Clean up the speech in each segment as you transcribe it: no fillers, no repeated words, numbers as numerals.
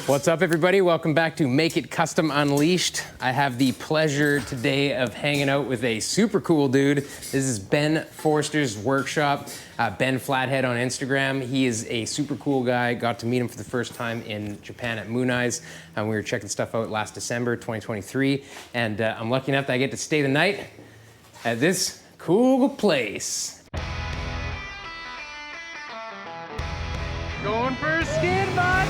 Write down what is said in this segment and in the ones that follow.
What's up, everybody? Welcome back to Make It Kustom Unleashed. I have the pleasure today of hanging out with a super cool dude. This is Ben Forster's workshop. Ben Flathead on Instagram. He is a super cool guy. Got to meet him for the first time in Japan at Moon Eyes. We were checking stuff out last December 2023. And I'm lucky enough that I get to stay the night at this cool place. Going for a skid, bud.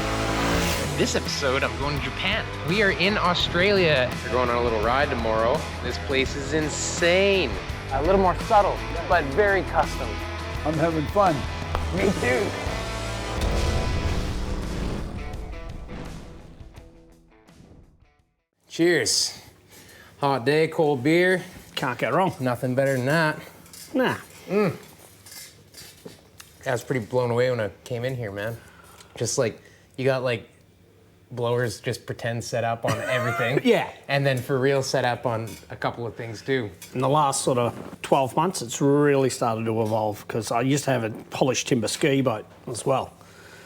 This episode, I'm going to Japan. We are in Australia. We're going on a little ride tomorrow. This place is insane. A little more subtle, but very custom. I'm having fun. Me too. Cheers. Hot day, cold beer. Can't go wrong. Nothing better than that. Nah. I was pretty blown away when I came in here, man. Just like, you got like blowers just pretend set up on everything. Yeah. And then for real set up on a couple of things too. In the last sort of 12 months, it's really started to evolve because I used to have a polished timber ski boat as well.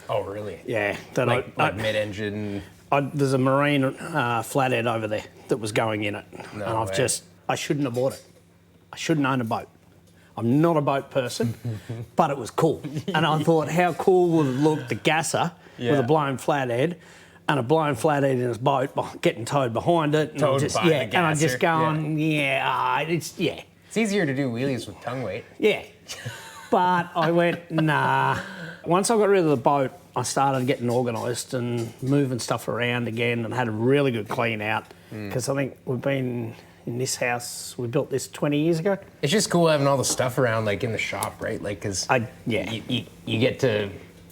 Oh, really? Yeah. That like mid-engine? There's a marine flathead over there that was going in it. No and way. I shouldn't have bought it. I shouldn't own a boat. I'm not a boat person, but it was cool. And I thought, how cool would it look, the gasser with a blown flathead and a blown flathead in his boat getting towed behind it. And I'm just going, it's easier to do wheelies with tongue weight. Yeah. But I went, nah. Once I got rid of the boat, I started getting organised and moving stuff around again and had a really good clean out because I think we've been in this house, we built this 20 years ago. It's just cool having all the stuff around, like in the shop, right? Like, cause you get to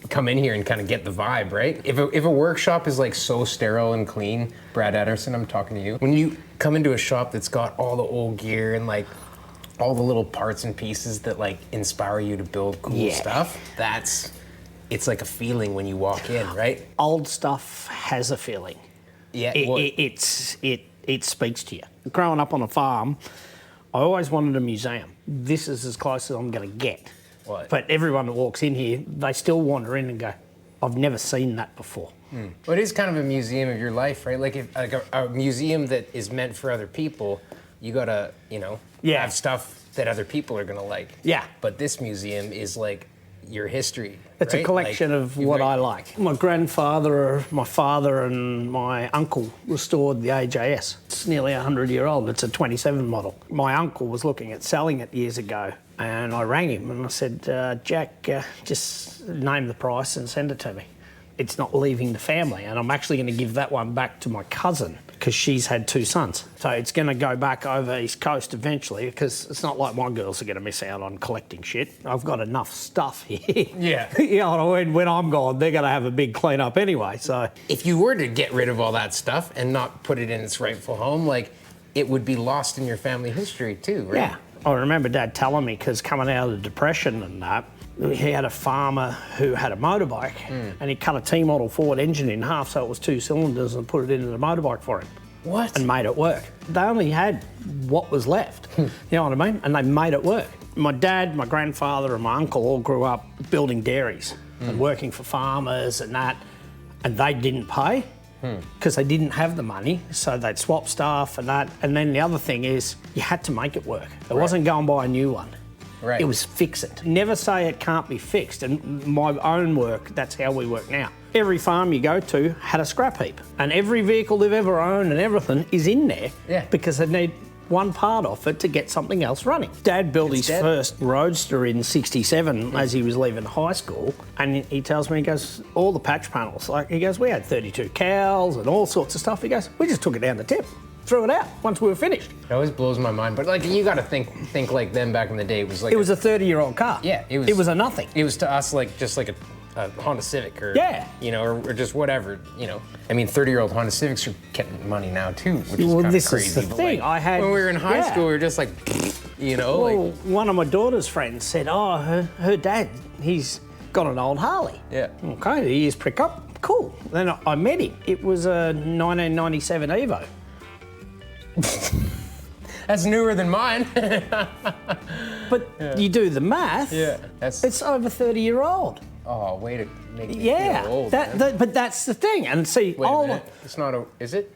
come in here and kind of get the vibe, right? If a workshop is like so sterile and clean, Brad Ederson, I'm talking to you. When you come into a shop that's got all the old gear and like all the little parts and pieces that like inspire you to build cool stuff, it's like a feeling when you walk in, right? Old stuff has a feeling. Yeah, it speaks to you. Growing up on a farm, I always wanted a museum. This is as close as I'm going to get. What? But everyone that walks in here, they still wander in and go, I've never seen that before. Well, it is kind of a museum of your life, right? Like, a museum that is meant for other people, you gotta, have stuff that other people are gonna like. Yeah. But this museum is like your history. It's a collection of what I like. My grandfather, my father, and my uncle restored the AJS. It's nearly 100-year-old. It's a 27 model. My uncle was looking at selling it years ago, and I rang him and I said, Jack, just name the price and send it to me. It's not leaving the family, and I'm actually going to give that one back to my cousin because she's had 2 sons. So it's going to go back over East Coast eventually because it's not like my girls are going to miss out on collecting shit. I've got enough stuff here. Yeah. You know what I mean? When I'm gone, they're going to have a big clean up anyway. So if you were to get rid of all that stuff and not put it in its rightful home, like, it would be lost in your family history too, right? Yeah. I remember Dad telling me, because coming out of the Depression and that, he had a farmer who had a motorbike and he cut a T-model Ford engine in half so it was 2 cylinders and put it into the motorbike for him. What? And made it work. They only had what was left, you know what I mean? And they made it work. My dad, my grandfather and my uncle all grew up building dairies and working for farmers and that, and they didn't pay because they didn't have the money, so they'd swap stuff and that. And then the other thing is you had to make it work. It wasn't go and buy a new one. Right. It was fix it. Never say it can't be fixed. And my own work, that's how we work now. Every farm you go to had a scrap heap, and every vehicle they've ever owned and everything is in there because they need one part off it to get something else running. Dad built his first Roadster in '67 as he was leaving high school, and he tells me, he goes, all the patch panels, he goes, we had 32 cowls and all sorts of stuff. He goes, we just took it down the tip. Threw it out once we were finished. It always blows my mind, but like, you got to think like them back in the day. It was like a 30-year-old car. Yeah, it was a nothing. It was to us like just like a Honda Civic or or just whatever. I mean, 30-year-old Honda Civics are getting money now too, which is kind of crazy. This is the thing. Like, when we were in high school, we were just like, Well, one of my daughter's friends said, "Oh, her dad, he's got an old Harley." Yeah. Okay, the ears prick up. Cool. Then I met him. It was a 1997 Evo. That's newer than mine. But you do the math. Yeah. It's over 30-year-old. Oh, way to make me Yeah, feel old, man. but that's the thing. And see, Wait a minute. It's not a... Is it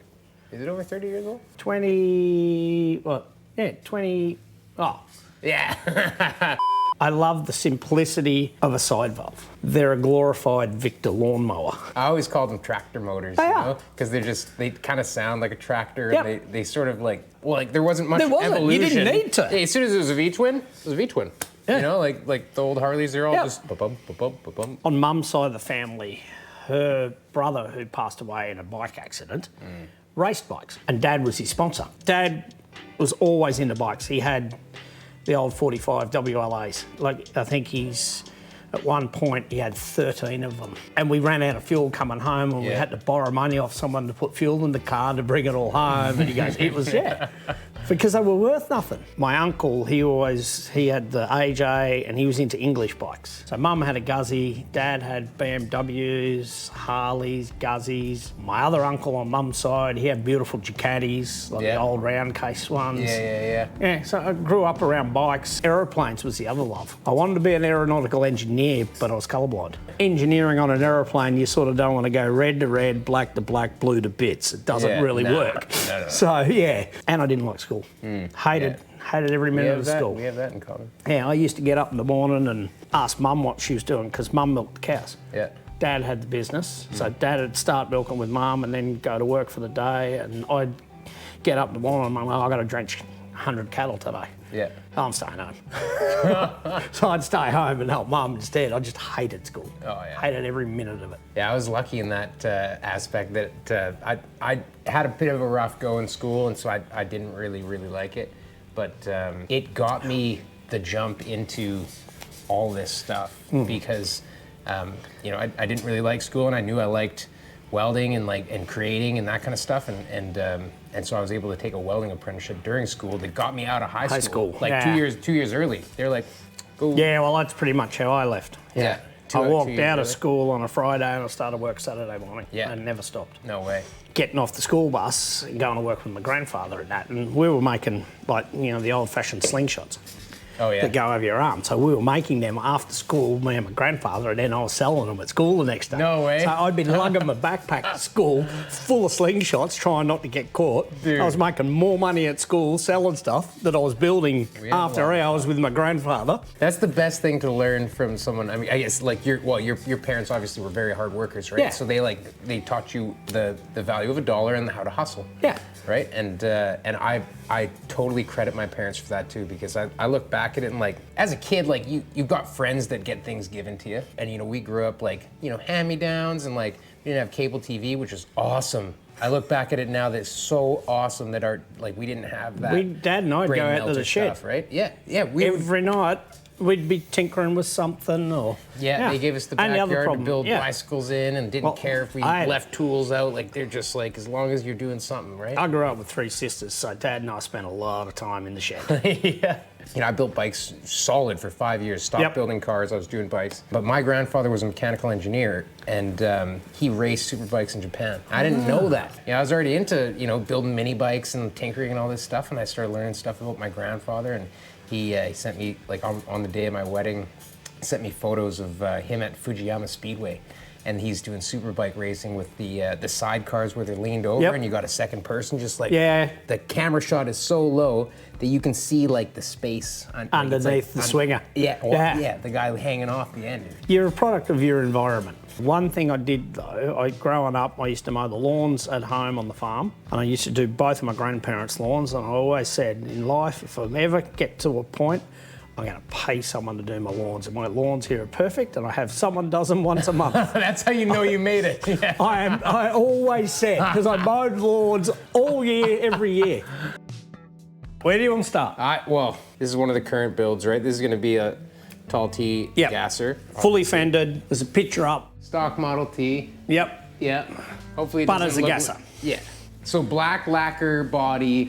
over 30 years old? 20... What? Yeah, 20... Oh. Yeah. I love the simplicity of a side valve. They're a glorified Victor lawnmower. I always call them tractor motors, They you are. know? Because they kind of sound like a tractor. Yep. And they sort of like... Well, like, there wasn't much There wasn't. You evolution. didn't need to. Yeah, as soon as it was a V-twin, it was a V-twin. Yeah. You know, like the old Harleys, they're all Yep. just... Ba-bum, ba-bum, ba-bum. On Mum's side of the family, her brother, who passed away in a bike accident, raced bikes, and Dad was his sponsor. Dad was always into bikes. He had the old 45 WLAs. Like, I think at one point, he had 13 of them. And we ran out of fuel coming home, and we had to borrow money off someone to put fuel in the car to bring it all home. And he goes, it was, because they were worth nothing. My uncle, he had the AJ, and he was into English bikes. So Mum had a Guzzy, Dad had BMWs, Harleys, Guzzies. My other uncle on Mum's side, he had beautiful Ducatis, like the old round case ones. Yeah, so I grew up around bikes. Aeroplanes was the other love. I wanted to be an aeronautical engineer, but I was colourblind. Engineering on an aeroplane, you sort of don't want to go red to red, black to black, blue to bits. It doesn't really work. No. So, yeah. And I didn't like school. Hated every minute of school. We have that in common. Yeah, I used to get up in the morning and ask Mum what she was doing, because Mum milked the cows. Yeah. Dad had the business, so Dad would start milking with Mum and then go to work for the day, and I'd get up in the morning and Mum, I've got to drench 100 cattle today. Yeah. I'm staying home. So I'd stay home and help Mum instead. I just hated school. Oh, yeah. Hated every minute of it. Yeah, I was lucky in that aspect that I had a bit of a rough go in school, and so I didn't really like it. But it got me the jump into all this stuff because, you know, I didn't really like school, and I knew I liked welding and creating and that kind of stuff, and so I was able to take a welding apprenticeship during school that got me out of high school. Like 2 years early. They're like, go. Yeah, well, that's pretty much how I left. Yeah. I walked out of school on a Friday and I started work Saturday morning. Yeah. And never stopped. No way. Getting off the school bus and going to work with my grandfather and that, and we were making, like, you know, the old-fashioned slingshots. Oh, yeah. That go over your arm. So we were making them after school, me and my grandfather, and then I was selling them at school the next day. No way. So I'd be lugging my backpack to school full of slingshots, trying not to get caught. Dude. I was making more money at school selling stuff that I was building after hours with my grandfather. That's the best thing to learn from someone. I mean, I guess like your parents obviously were very hard workers, right? Yeah. So they taught you the value of a dollar and how to hustle. Yeah. Right. And I totally credit my parents for that too, because I look back at it and, like, as a kid, like, you've got friends that get things given to you, and, you know, we grew up, like, you know, hand-me-downs, and, like, we didn't have cable TV, which was awesome. I look back at it now, that's so awesome that we didn't have that. Dad and I'd go out to the shed. Stuff, right? Yeah. Every night we'd be tinkering with something, or they gave us the backyard to build bicycles in, and didn't care if we left tools out. Like, they're just like, as long as you're doing something, right? I grew up with 3 sisters, so Dad and I spent a lot of time in the shed. Yeah. You know, I built bikes solid for 5 years. Stopped building cars. I was doing bikes. But my grandfather was a mechanical engineer, and he raced super bikes in Japan. I didn't know that. You know, I was already into, you know, building mini bikes and tinkering and all this stuff, and I started learning stuff about my grandfather, and he sent me, like, on the day of my wedding, sent me photos of him at Fujiyama Speedway. And he's doing super bike racing with the sidecars where they're leaned over, and you got a second person, just like, the camera shot is so low that you can see, like, the space underneath the swinger. Yeah, the guy hanging off the end. You're a product of your environment. One thing I did, though, growing up, I used to mow the lawns at home on the farm, and I used to do both of my grandparents' lawns, and I always said, in life, if I ever get to a point, I'm going to pay someone to do my lawns, and my lawns here are perfect, and I have someone does them once a month. That's how you know you made it. Yeah. I always said, because I mowed lawns all year, every year. Where do you want to start? Well, this is one of the current builds, right? This is going to be a tall T gasser. Fully fended. There's a picture up. Stock Model T. Yep. Yeah. Hopefully it but doesn't as a look gasser. Yeah. So black lacquer body,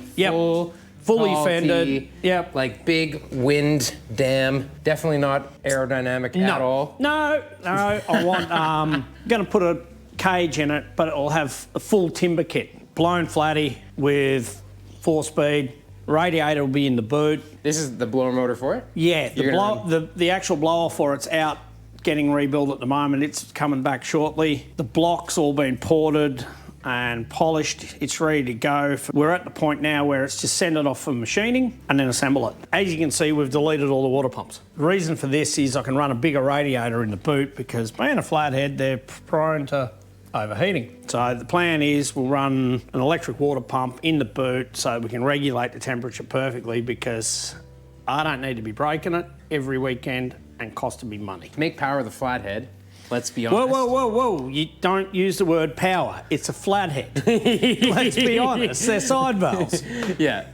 fully fended. Yep. Like big wind dam. Definitely not aerodynamic at all. No. I want, going to put a cage in it, but it'll have a full timber kit. Blown flatty with 4-speed. Radiator will be in the boot. This is the blower motor for it? Yeah. The actual blower for it's out getting rebuilt at the moment. It's coming back shortly. The block's all been ported and polished. It's ready to go. We're at the point now where it's just send it off for machining and then assemble it. As you can see, we've deleted all the water pumps. The reason for this is I can run a bigger radiator in the boot because being a flathead, they're prone to overheating. So the plan is we'll run an electric water pump in the boot so we can regulate the temperature perfectly, because I don't need to be breaking it every weekend and costing me money. To make power the Flathead, let's be honest. Whoa. You don't use the word power. It's a flathead. Let's be honest. They're side valves. Yeah.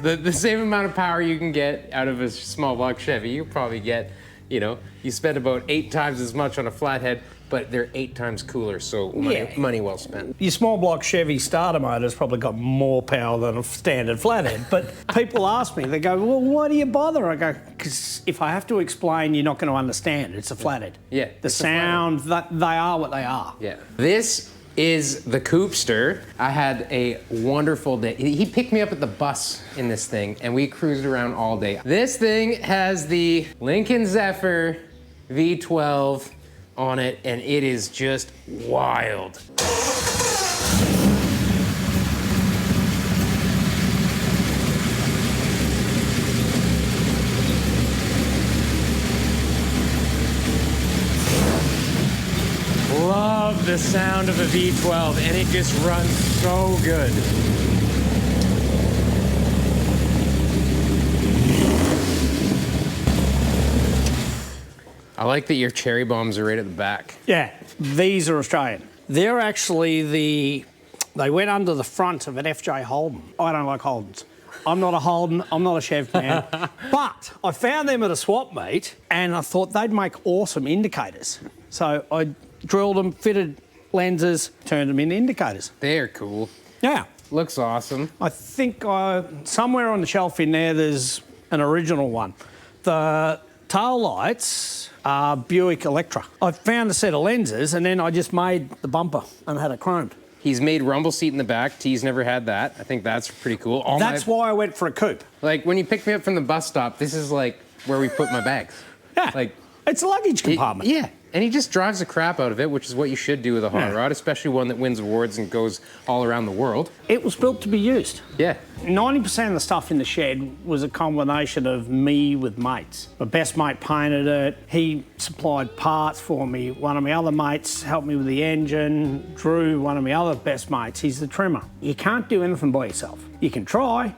The same amount of power you can get out of a small block Chevy, you probably get, you spend about 8 times as much on a Flathead, but they're 8 times cooler, so money well spent. Your small block Chevy starter motor's probably got more power than a standard flathead. But people ask me, they go, well, why do you bother? I go, because if I have to explain, you're not going to understand. It's a flathead. Yeah. The sound, they are what they are. Yeah. This is the Coupster. I had a wonderful day. He picked me up at the bus in this thing, and we cruised around all day. This thing has the Lincoln Zephyr V12 on it, and it is just wild. Love the sound of a V12, and it just runs so good. I like that your cherry bombs are right at the back. Yeah, these are Australian. They're actually they went under the front of an FJ Holden. I don't like Holdens. I'm not a Holden, I'm not a Chev man. But I found them at a swap meet and I thought they'd make awesome indicators. So I drilled them, fitted lenses, turned them into indicators. They're cool. Yeah. Looks awesome. I think somewhere on the shelf in there's an original one. The tail lights are Buick Electra. I found a set of lenses and then I just made the bumper and had it chromed. He's made rumble seat in the back. T's never had that. I think that's pretty cool. That's why I went for a coupe. Like when you picked me up from the bus stop, this is like where we put my bags. Yeah, like it's a luggage compartment. Yeah, and he just drives the crap out of it, which is what you should do with a hot rod, especially one that wins awards and goes all around the world. It was built to be used. Yeah. 90% of the stuff in the shed was a combination of me with mates. My best mate painted it. He supplied parts for me. One of my other mates helped me with the engine. Drew, one of my other best mates, he's the trimmer. You can't do anything by yourself. You can try,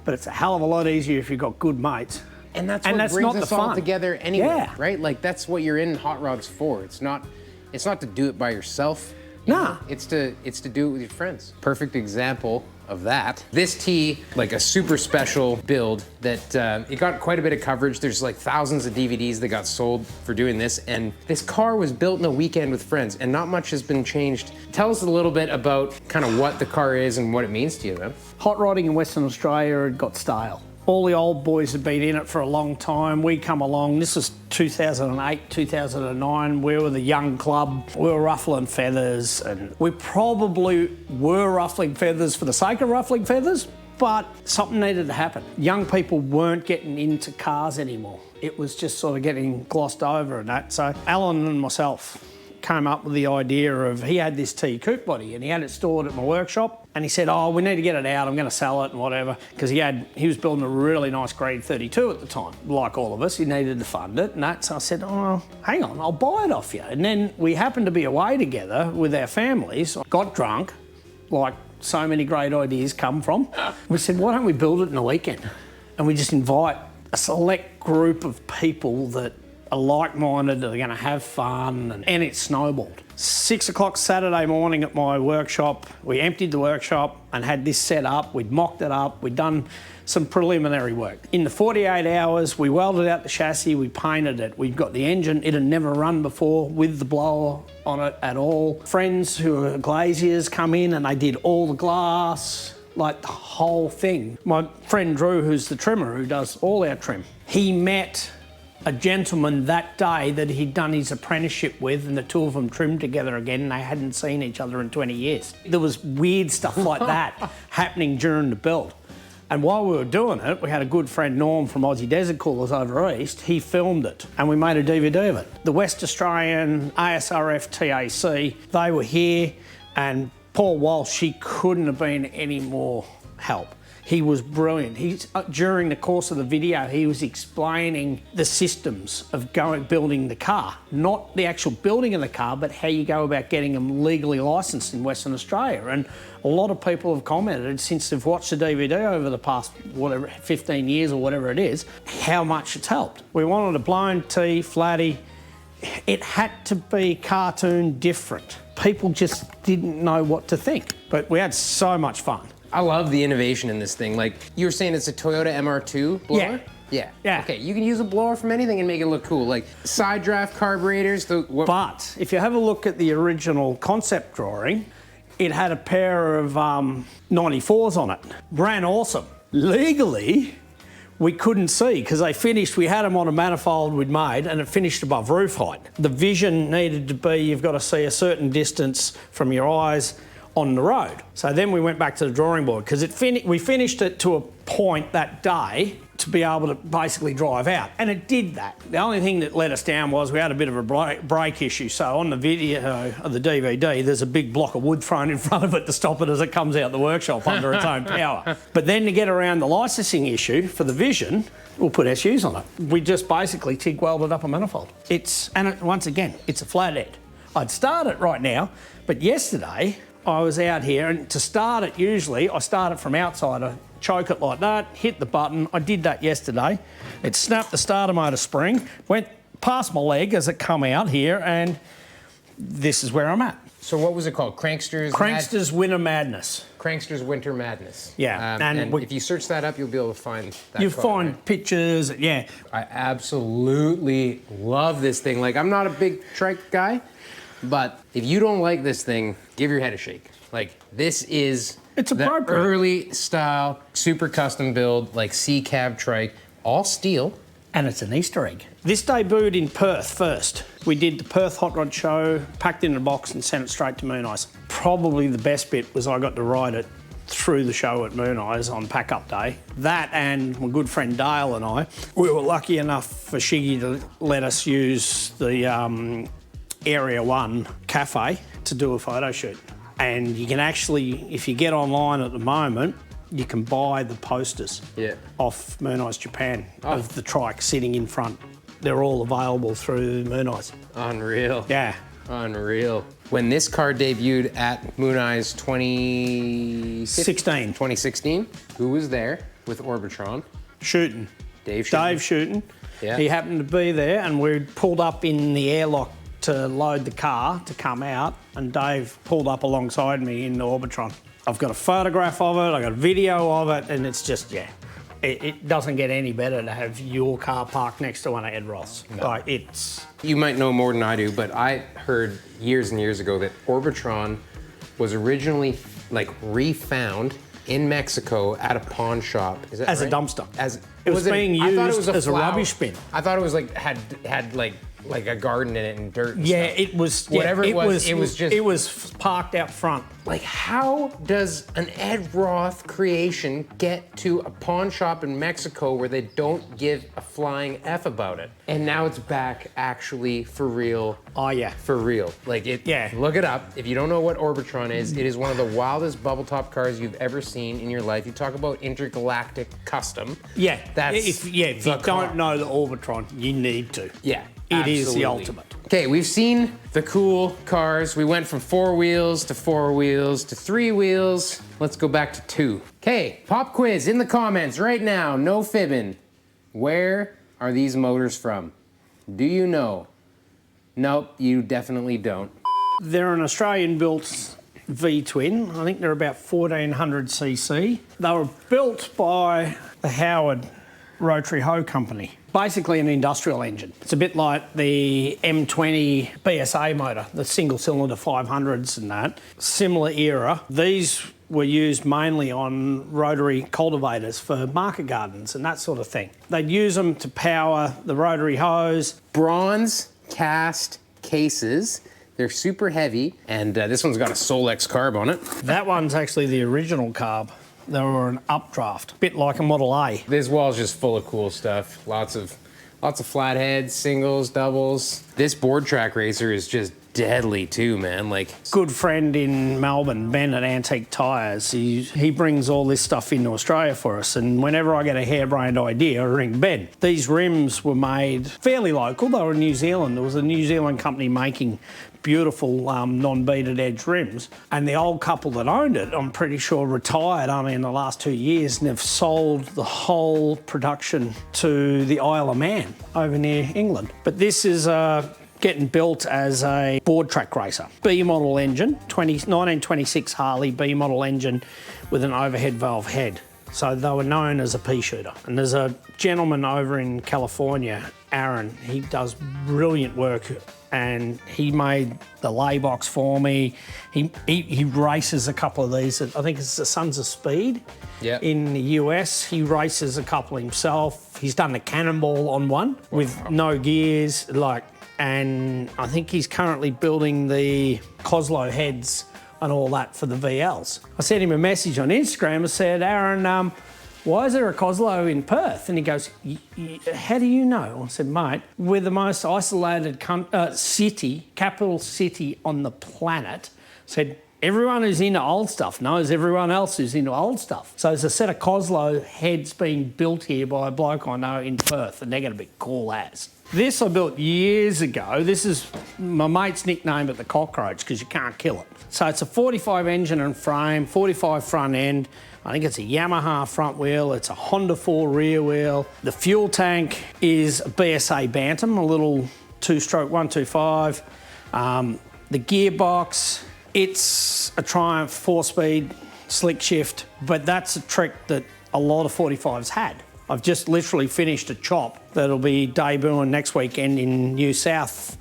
but it's a hell of a lot easier if you've got good mates. And that's what brings us all together anyway, right? Like that's what you're in hot rods for. It's not to do it by yourself. Nah. It's to do it with your friends. Perfect example of that. This tee, like a super special build that it got quite a bit of coverage. There's like thousands of DVDs that got sold for doing this, and this car was built in a weekend with friends, and not much has been changed. Tell us a little bit about kind of what the car is and what it means to you, man. Hot rodding in Western Australia had got stale. All the old boys had been in it for a long time. We come along, this was 2008, 2009. We were the young club. We were ruffling feathers, and we probably were ruffling feathers for the sake of ruffling feathers, but something needed to happen. Young people weren't getting into cars anymore. It was just sort of getting glossed over and that. So Alan and myself came up with the idea of, he had this T coupe body and he had it stored at my workshop, and he said, oh, we need to get it out, I'm going to sell it and whatever, because he was building a really nice grade 32 at the time. Like all of us, he needed to fund it and that. So I said, oh, hang on, I'll buy it off you. And then we happened to be away together with our families, got drunk, like so many great ideas come from. We said, why don't we build it in a weekend? And we just invite a select group of people that are like-minded, that are going to have fun, and it snowballed. 6 o'clock Saturday morning at my workshop, we emptied the workshop and had this set up. We'd mocked it up, we'd done some preliminary work. In the 48 hours, we welded out the chassis, we painted it. We've got the engine, it had never run before with the blower on it at all. Friends who are glaziers come in and they did all the glass, like the whole thing. My friend Drew, who's the trimmer, who does all our trim, he met a gentleman that day that he'd done his apprenticeship with, and the two of them trimmed together again, and they hadn't seen each other in 20 years. There was weird stuff like that happening during the build. And while we were doing it, we had a good friend, Norm, from Aussie Desert Coolers over east. He filmed it, and we made a DVD of it. The West Australian ASRF TAC, they were here, and Paul Walsh, he couldn't have been any more help. He was brilliant. During the course of the video, he was explaining the systems of building the car. Not the actual building of the car, but how you go about getting them legally licensed in Western Australia. And a lot of people have commented since they've watched the DVD over the past, 15 years or whatever it is, how much it's helped. We wanted a blown T, flatty. It had to be cartoon different. People just didn't know what to think, but we had so much fun. I love the innovation in this thing. Like, you were saying it's a Toyota MR2 blower? Yeah. Okay, you can use a blower from anything and make it look cool. Like side draft carburetors. But if you have a look at the original concept drawing, it had a pair of 94s on it. Ran awesome. Legally, we couldn't see because we had them on a manifold we'd made and it finished above roof height. The vision needed to be, you've got to see a certain distance from your eyes on the road. So then we went back to the drawing board because we finished it to a point that day to be able to basically drive out. And it did that. The only thing that let us down was we had a bit of a brake issue. So on the video of the DVD, there's a big block of wood thrown in front of it to stop it as it comes out the workshop under its own power. But then to get around the licensing issue for the Vision, we'll put SUs on it. We just basically TIG welded up a manifold. Once again, it's a Flathead. I'd start it right now, but yesterday, I was out here, and to start it, usually I start it from outside. I choke it like that, hit the button. I did that yesterday. It snapped the starter motor spring, went past my leg as it come out here, and this is where I'm at. So what was it called? Crankster's Winter Madness. Crankster's Winter Madness. Yeah. And if you search that up, you'll be able to find that. You'll find right? Pictures, yeah. I absolutely love this thing. Like, I'm not a big trike guy, but if you don't like this thing, give your head a shake. Like, this is the early style, super custom build, like C-cab trike, all steel. And it's an Easter egg. This debuted in Perth first. We did the Perth Hot Rod Show, packed in a box and sent it straight to Moon Eyes. Probably the best bit was I got to ride it through the show at Moon Eyes on pack-up day. That and my good friend Dale and I, we were lucky enough for Shiggy to let us use the Area 1 cafe to do a photo shoot. And you can actually, if you get online at the moment, you can buy the posters off Moon Eyes Japan of the trike sitting in front. They're all available through Moon Eyes. Unreal. Yeah. Unreal. When this car debuted at Moon Eyes 2016, who was there with Orbitron? Shooting. Dave Shooting. Yeah. He happened to be there, and we pulled up in the airlock to load the car to come out, and Dave pulled up alongside me in the Orbitron. I've got a photograph of it, I've got a video of it, and it's just, it doesn't get any better to have your car parked next to one of Ed Roth's. No. Like, You might know more than I do, but I heard years and years ago that Orbitron was originally like refound in Mexico at a pawn shop. Is that as right? a dumpster. It was being used as a rubbish bin. I thought it was like had like a garden in it and dirt and stuff. It was it was parked out front. Like, how does an Ed Roth creation get to a pawn shop in Mexico where they don't give a flying F about it? And now it's back actually for real. Oh yeah. For real. Like look it up. If you don't know what Orbitron is, it is one of the wildest bubble top cars you've ever seen in your life. You talk about intergalactic custom. Yeah. If you don't know the Orbitron, you need to. Yeah. It is the ultimate. Okay, we've seen the cool cars. We went from 4 wheels to 4 wheels to 3 wheels. Let's go back to 2. Okay, pop quiz in the comments right now, no fibbing. Where are these motors from? Do you know? Nope, you definitely don't. They're an Australian-built V-twin. I think they're about 1400cc. They were built by the Howard Rotary Hoe Company. Basically an industrial engine. It's a bit like the M20 BSA motor, the single-cylinder 500s and that. Similar era. These were used mainly on rotary cultivators for market gardens and that sort of thing. They'd use them to power the rotary hose. Bronze cast cases. They're super heavy, and this one's got a Solex carb on it. That one's actually the original carb They were an updraft, bit like a Model A. This wall's just full of cool stuff. Lots of flatheads, singles, doubles. This board track racer is just deadly too, man. Like, Good friend in Melbourne, Ben at Antique Tyres, he brings all this stuff into Australia for us, and whenever I get a harebrained idea, I ring Ben. These rims were made fairly local. They were in New Zealand. There was a New Zealand company making beautiful non-beaded edge rims, and the old couple that owned it, I'm pretty sure, retired only in the last 2 years, and have sold the whole production to the Isle of Man over near England. But this is getting built as a board track racer. B model engine, 1926 Harley B model engine with an overhead valve head. So they were known as a pea shooter. And there's a gentleman over in California, Aaron, he does brilliant work, and he made the lay box for me. He races a couple of these. I think it's the Sons of Speed in the US. He races a couple himself. He's done the Cannonball on one with no gears, and I think he's currently building the Coslow heads and all that for the VLs. I sent him a message on Instagram. I said, Aaron, why is there a Coslow in Perth? And he goes, how do you know? I said, mate, we're the most isolated capital city on the planet. I said, everyone who's into old stuff knows everyone else who's into old stuff. So there's a set of Coslow heads being built here by a bloke I know in Perth, and they're going to be cool as. This I built years ago. This is my mate's nickname at the Cockroach because you can't kill it. So it's a 45 engine and frame, 45 front end. I think it's a Yamaha front wheel. It's a Honda 4 rear wheel. The fuel tank is a BSA Bantam, a little two-stroke 125. The gearbox, it's a Triumph 4-speed slick shift, but that's a trick that a lot of 45s had. I've just literally finished a chop that'll be debuting next weekend in New South.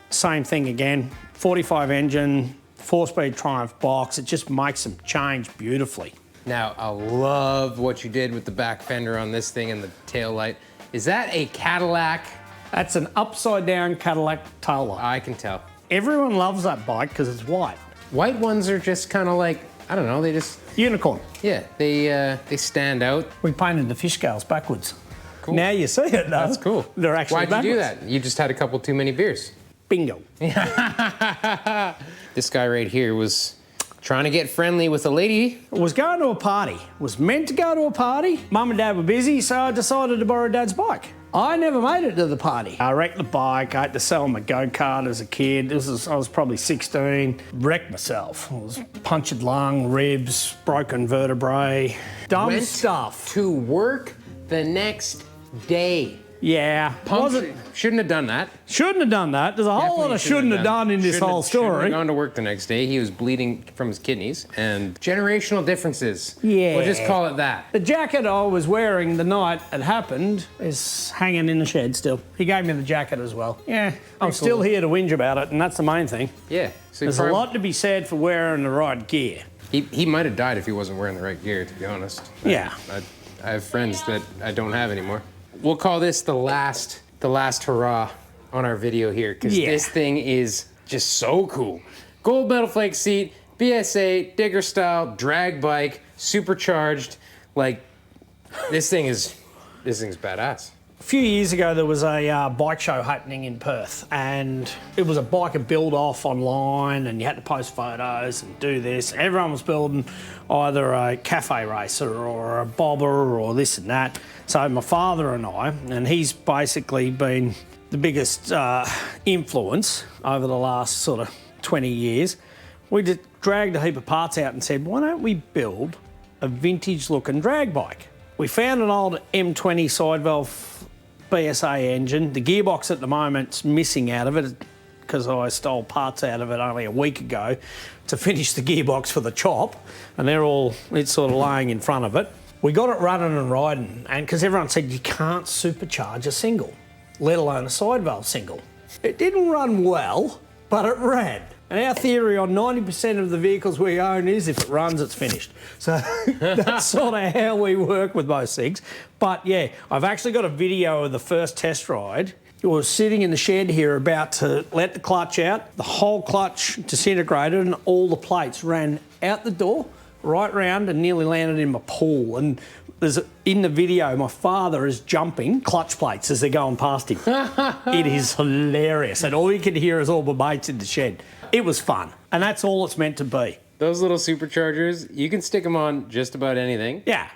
Same thing again, 45 engine, 4-speed Triumph box. It just makes them change beautifully. now I love what you did with the back fender on this thing and the tail light. Is that a Cadillac? That's an upside down Cadillac tail light. I can tell. Everyone loves that bike because it's white. White ones are just kind of like, I don't know, they just... Unicorn. Yeah, they stand out. We painted the fish scales backwards. Cool. Now you see it, though. That's cool. They're actually Why'd you do that? You just had a couple too many beers. Bingo. This guy right here was trying to get friendly with a lady. Was going to a party. Was meant to go to a party. Mum and Dad were busy, so I decided to borrow Dad's bike. I never made it to the party. I wrecked the bike. I had to sell my go-kart as a kid. I was probably 16. Wrecked myself. I was punctured lung, ribs, broken vertebrae. Dumb stuff. To work the next day. Yeah. Shouldn't have done that. Shouldn't have done that. There's a whole lot of shouldn't have done in this whole story. Shouldn't have gone to work the next day. He was bleeding from his kidneys and generational differances. Yeah. We'll just call it that. The jacket I was wearing the night it happened is hanging in the shed still. He gave me the jacket as well. Yeah. I'm still here to whinge about it, and that's the main thing. Yeah. So there's a lot to be said for wearing the right gear. He might have died if he wasn't wearing the right gear, to be honest. Yeah. I have friends that I don't have anymore. We'll call this the last hurrah on our video here, because this thing is just so cool. Gold metal flake seat, BSA, digger style, drag bike, supercharged. Like, this thing's badass. A few years ago, there was a bike show happening in Perth, and it was a biker build-off online, and you had to post photos and do this. Everyone was building either a cafe racer or a bobber or this and that. So my father and I, and he's basically been the biggest influence over the last sort of 20 years, we just dragged a heap of parts out and said, why don't we build a vintage-looking drag bike? We found an old M20 side valve BSA engine. The gearbox at the moment's missing out of it because I stole parts out of it only a week ago to finish the gearbox for the chop, and it's sort of laying in front of it. We got it running and riding, and because everyone said you can't supercharge a single, let alone a side valve single. It didn't run well, but it ran. And our theory on 90% of the vehicles we own is if it runs, it's finished. So that's sort of how we work with most things. But yeah, I've actually got a video of the first test ride. We were sitting in the shed here about to let the clutch out. The whole clutch disintegrated and all the plates ran out the door, right round and nearly landed in my pool. And in the video, my father is jumping clutch plates as they're going past him. It is hilarious. And all you can hear is all my mates in the shed. It was fun. And that's all it's meant to be. Those little superchargers, you can stick them on just about anything. Yeah.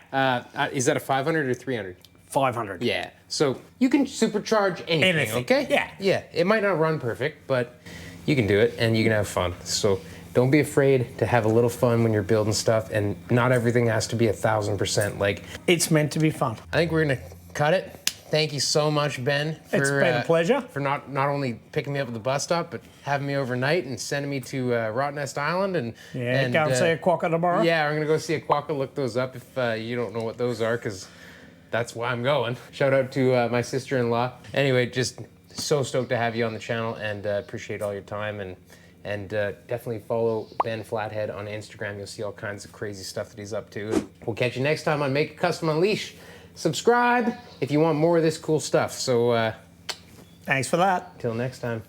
Is that a 500 or 300? 500. Yeah. So you can supercharge anything, okay? Yeah. Yeah. It might not run perfect, but you can do it and you can have fun. So don't be afraid to have a little fun when you're building stuff, and not everything has to be 1000%. Like, it's meant to be fun. I think we're gonna cut it. Thank you so much, Ben. It's been a pleasure. For not only picking me up at the bus stop, but having me overnight and sending me to Rottnest Island. And go and see a quokka tomorrow. Yeah, I'm gonna go see a quokka. Look those up if you don't know what those are, because that's why I'm going. Shout out to my sister-in-law. Anyway, just so stoked to have you on the channel, and appreciate all your time. And definitely follow Ben Flathead on Instagram. You'll see all kinds of crazy stuff that he's up to. And we'll catch you next time on Make It Custom Unleashed. Subscribe if you want more of this cool stuff. So thanks for that. Till next time.